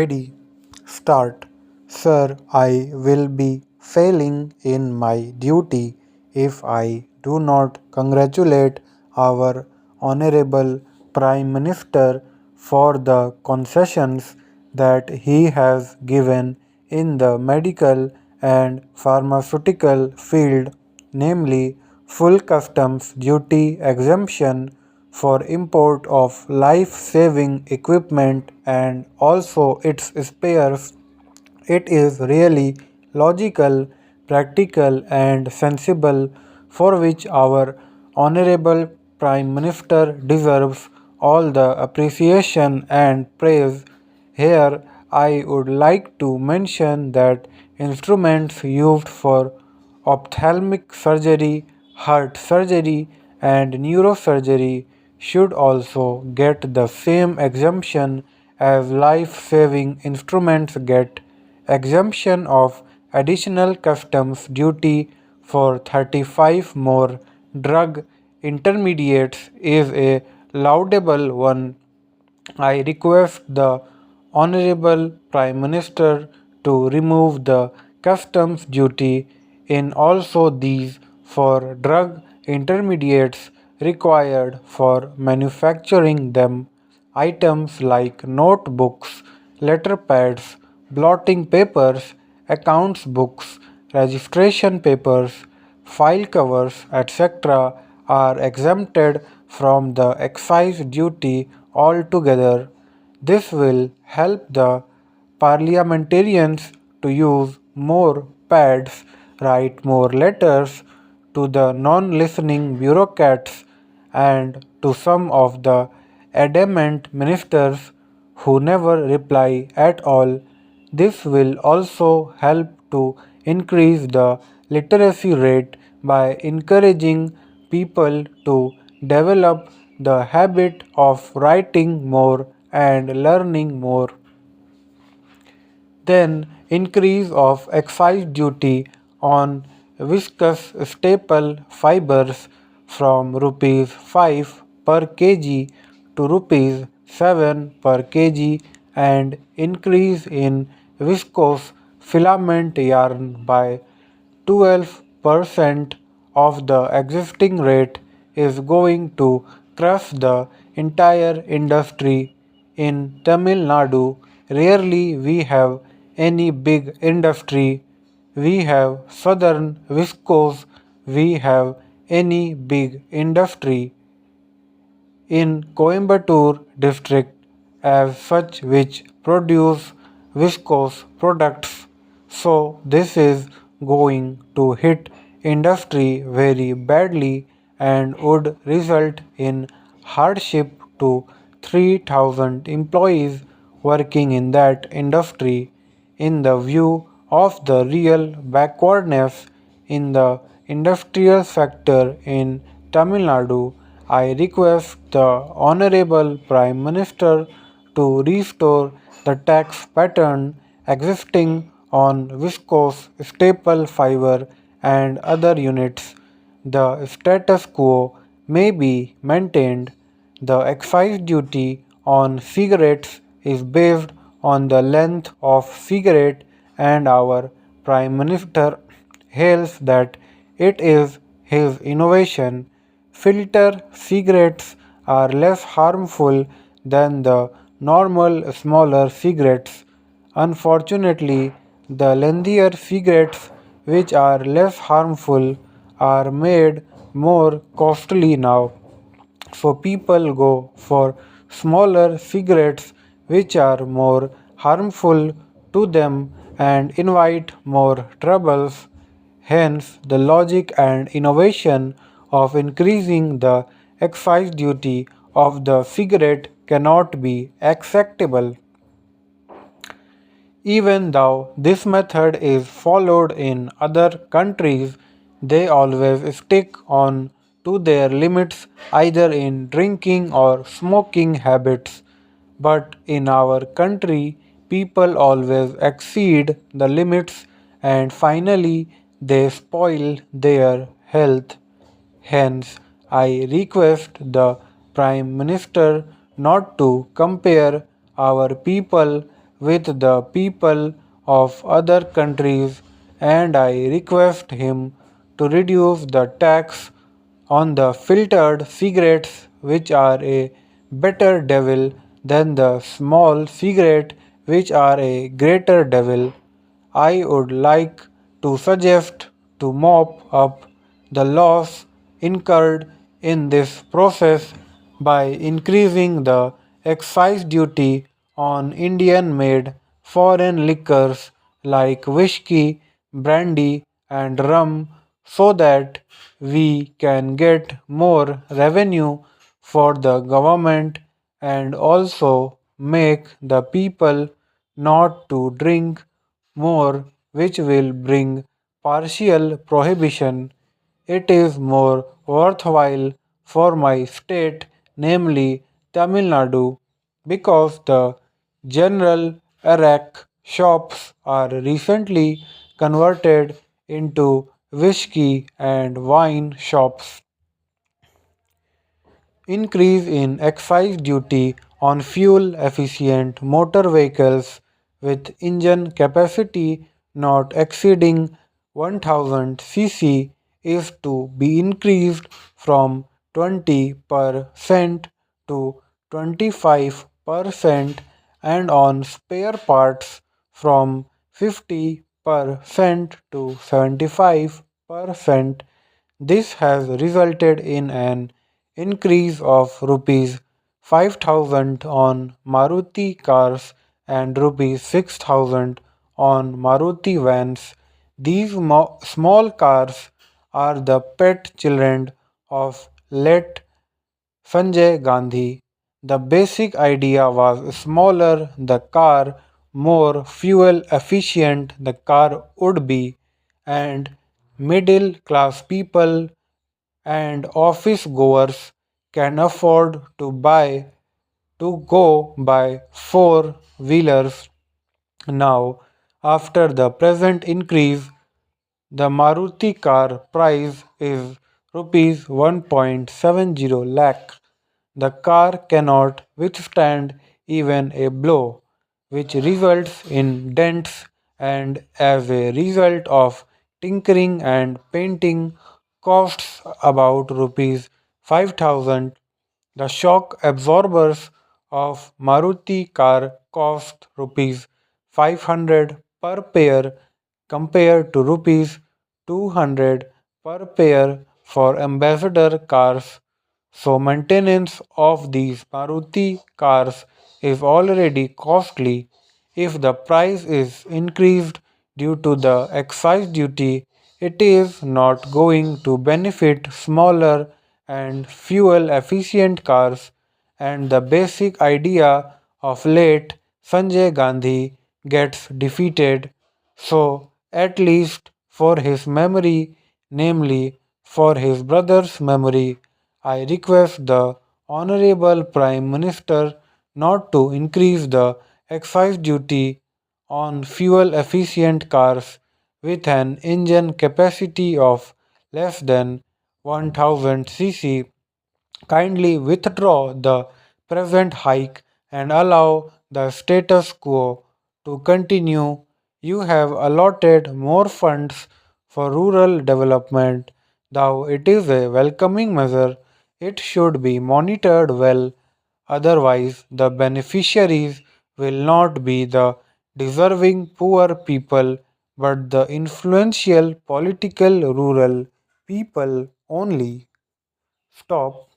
Ready? Start. Sir, I will be failing in my duty if I do not congratulate our Honorable Prime Minister for the concessions that he has given in the medical and pharmaceutical field, namely full customs duty exemption for import of life-saving equipment and also its spares. It is really logical, practical, and sensible, for which our Honorable Prime Minister deserves all the appreciation and praise. Here, I would like to mention that instruments used for ophthalmic surgery, heart surgery, and neurosurgery should also get the same exemption as life-saving instruments get. Exemption of additional customs duty for 35 more drug intermediates is a laudable one. I request the Honorable Prime Minister to remove the customs duty in also these for drug intermediates required for manufacturing them. Items like notebooks, letter pads, blotting papers, accounts books, registration papers, file covers, etc. are exempted from the excise duty altogether. This will help the parliamentarians to use more pads, write more letters to the non-listening bureaucrats and to some of the adamant ministers who never reply at all. This will also help to increase the literacy rate by encouraging people to develop the habit of writing more and learning more. Then increase of excise duty on viscous staple fibers from rupees 5 per kg to rupees 7 per kg and increase in viscose filament yarn by 12% of the existing rate is going to crush the entire industry. In Tamil Nadu, rarely we have any big industry. We have southern viscose, we have any big industry in Coimbatore district as such which produce viscose products. So this is going to hit industry very badly and would result in hardship to 3,000 employees working in that industry. In the view of the real backwardness in the industrial sector in Tamil Nadu, I request the Honorable Prime Minister to restore the tax pattern existing on viscose staple fiber and other units. The status quo may be maintained. The excise duty on cigarettes is based on the length of cigarette and our Prime Minister hails that it is his innovation. Filter cigarettes are less harmful than the normal smaller cigarettes. Unfortunately, the lengthier cigarettes, which are less harmful, are made more costly now. So people go for smaller cigarettes which are more harmful to them and invite more troubles. Hence, the logic and innovation of increasing the excise duty of the cigarette cannot be acceptable. Even though this method is followed in other countries, they always stick on to their limits either in drinking or smoking habits. But in our country, people always exceed the limits and finally they spoil their health. Hence, I request the Prime Minister not to compare our people with the people of other countries, and I request him to reduce the tax on the filtered cigarettes, which are a better devil than the small cigarette, which are a greater devil. I would like to suggest to mop up the loss incurred in this process by increasing the excise duty on Indian made foreign liquors like whiskey, brandy, and rum so that we can get more revenue for the government and also make the people not to drink more, which will bring partial prohibition. It is more worthwhile for my state, namely Tamil Nadu, because the general Arak shops are recently converted into whiskey and wine shops. Increase in excise duty on fuel efficient motor vehicles with engine capacity not exceeding 1000 cc is to be increased from 20% to 25% and on spare parts from 50% to 75%. This has resulted in an increase of rupees 5000 on Maruti cars and rupees 6000 on Maruti vans. These small cars are the pet children of late Sanjay Gandhi. The basic idea was smaller the car, more fuel efficient the car would be, and middle class people and office goers can afford to go by four wheelers. Now, after the present increase, the Maruti car price is rupees 1.70 lakh. The car cannot withstand even a blow, which results in dents, and as a result of tinkering and painting costs about rupees 5000. The shock absorbers of Maruti car cost rupees 500 per pair compared to rupees 200 per pair for ambassador cars. So maintenance of these Maruti cars is already costly. If the price is increased due to the excise duty, it is not going to benefit smaller and fuel efficient cars, and the basic idea of late Sanjay Gandhi gets defeated. So, at least for his memory, namely for his brother's memory, I request the Honorable Prime Minister not to increase the excise duty on fuel efficient cars with an engine capacity of less than 1000 cc. Kindly withdraw the present hike and allow the status quo to continue. You have allotted more funds for rural development, though it is a welcoming measure. It should be monitored well, otherwise, the beneficiaries will not be the deserving poor people but the influential political rural people only. Stop.